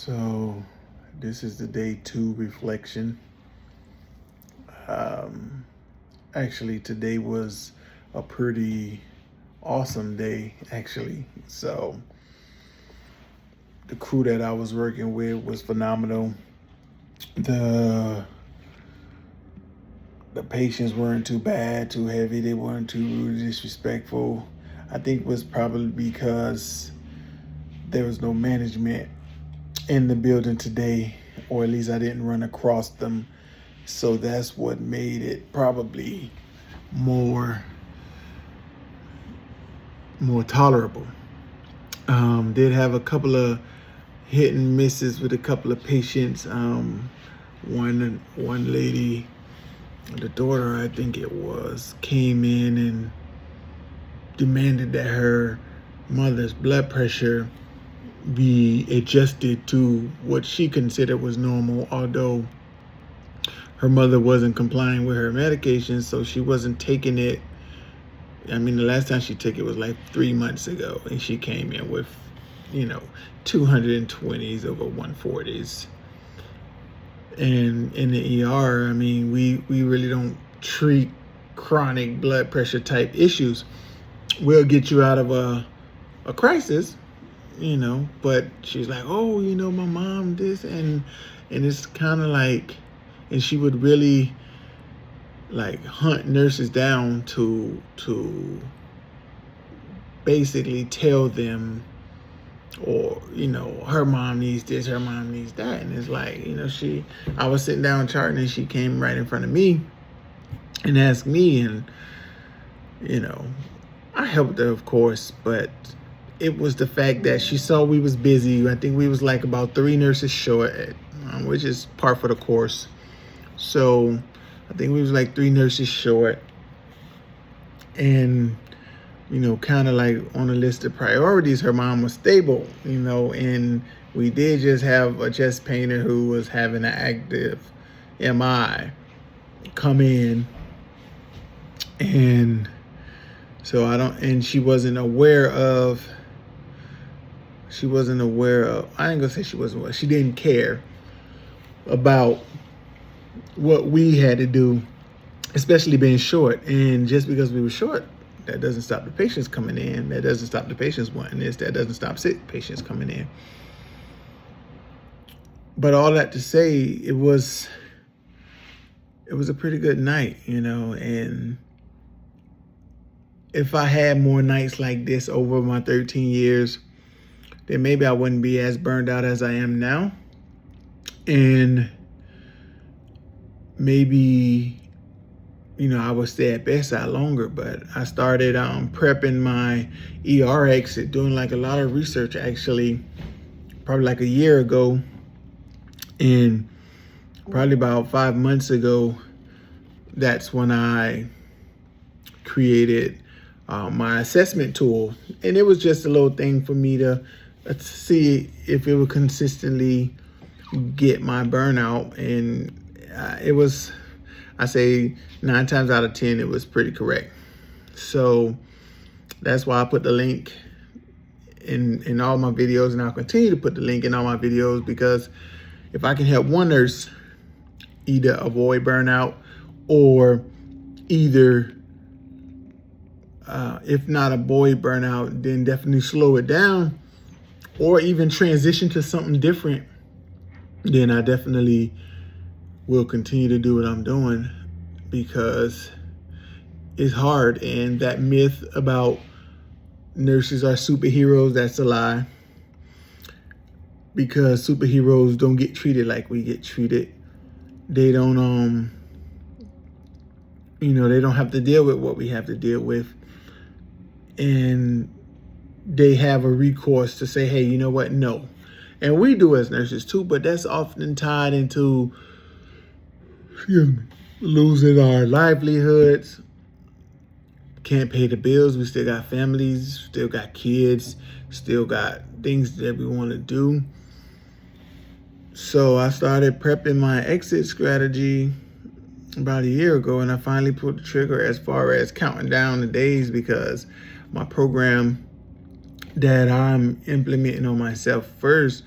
So this is the day 2 reflection. Um, Actually, today was a pretty awesome day, actually. So the crew that I was working with was phenomenal. The the patients weren't too bad, too heavy. They weren't too rude, disrespectful. I think it was probably because there was no management in the building today, or at least I didn't run across them. So that's what made it probably more more tolerable. Did have a couple of hit and misses with a couple of patients. One lady, the daughter I think it was, came in and demanded that her mother's blood pressure be adjusted to what she considered was normal, although her mother wasn't complying with her medication, so she wasn't taking it. I mean, the last time she took it was like 3 months ago, and she came in with, 220s over 140s. And in the ER, I mean, we really don't treat chronic blood pressure type issues. We'll get you out of a crisis, but she's like, oh, my mom this, and it's kind of like, and she would really like hunt nurses down to basically tell them, or her mom needs this, her mom needs that. And it's like, I was sitting down charting, and she came right in front of me and asked me, and I helped her, of course, but it was the fact that she saw we was busy. I think we was like about 3 nurses short, which is par for the course. So I think we was like 3 nurses short, and kind of like on the list of priorities, her mom was stable, and we did just have a chest painter who was having an active MI come in, and so and she wasn't aware of, I ain't gonna say she wasn't aware, she didn't care about what we had to do, especially being short. And just because we were short, that doesn't stop the patients coming in. That doesn't stop the patients wanting this. That doesn't stop sick patients coming in. But all that to say, it was a pretty good night, and if I had more nights like this over my 13 years, then maybe I wouldn't be as burned out as I am now. And maybe, I would stay at bedside longer. But I started prepping my ER exit, doing like a lot of research, actually, probably like a year ago. And probably about 5 months ago, that's when I created my assessment tool. And it was just a little thing for me to see if it would consistently get my burnout. And it was, I say 9 times out of 10, it was pretty correct. So that's why I put the link in all my videos, and I'll continue to put the link in all my videos, because if I can help one nurse either avoid burnout, or either, if not avoid burnout, then definitely slow it down, or even transition to something different, then I definitely will continue to do what I'm doing, because it's hard. And that myth about nurses are superheroes, that's a lie, because superheroes don't get treated like we get treated. They don't they don't have to deal with what we have to deal with, and they have a recourse to say, hey, you know what, no. And we do as nurses too, but that's often tied into losing our livelihoods, can't pay the bills. We still got families, still got kids, still got things that we want to do. So I started prepping my exit strategy about a year ago, and I finally pulled the trigger as far as counting down the days, because my program that I'm implementing on myself first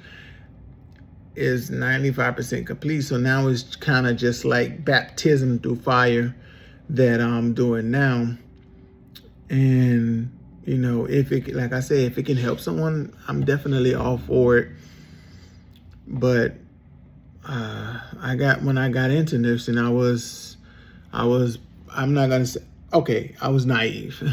is 95% complete. So now it's kind of just like baptism through fire that I'm doing now. And you know, if it, like I said, if it can help someone, I'm definitely all for it. But when I got into nursing, I'm not gonna say, okay, I was naive.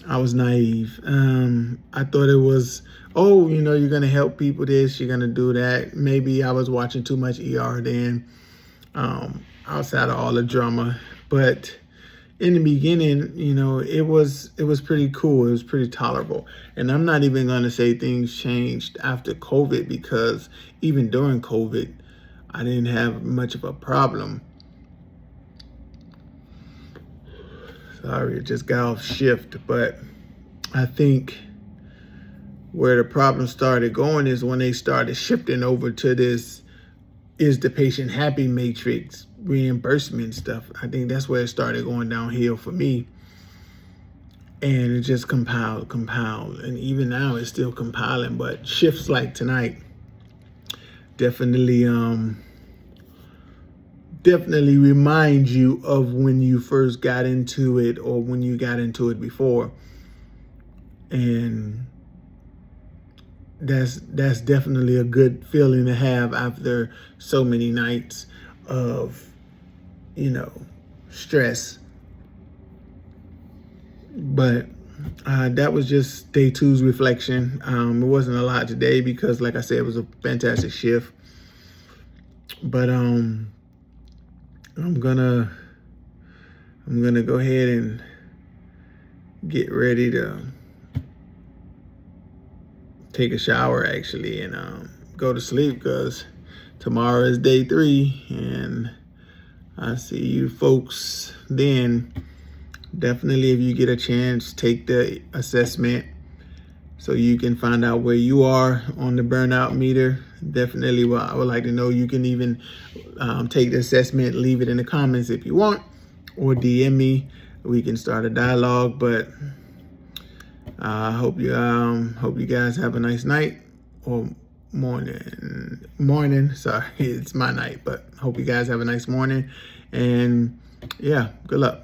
I was naive. I thought it was, oh, you know, you're gonna help people this, you're gonna do that. Maybe I was watching too much ER then, outside of all the drama. But in the beginning, you know, it was pretty cool. It was pretty tolerable. And I'm not even gonna say things changed after COVID, because even during COVID, I didn't have much of a problem. Sorry, it just got off shift. But I think where the problem started going is when they started shifting over to this is the patient happy matrix reimbursement stuff. I think that's where it started going downhill for me. And it just compiled. And even now it's still compiling, but shifts like tonight definitely remind you of when you first got into it, or when you got into it before. And that's definitely a good feeling to have after so many nights of, you know, stress. But that was just day two's reflection. It wasn't a lot today because, like I said, it was a fantastic shift. But I'm gonna go ahead and get ready to take a shower, actually, and go to sleep, because tomorrow is day 3, and I see you folks then. Definitely, if you get a chance, take the assessment so you can find out where you are on the burnout meter. Definitely, well, I would like to know. You can even take the assessment, leave it in the comments if you want, or DM me. We can start a dialogue. But I hope you guys have a nice night, or morning. Sorry, it's my night, but hope you guys have a nice morning. And yeah, good luck.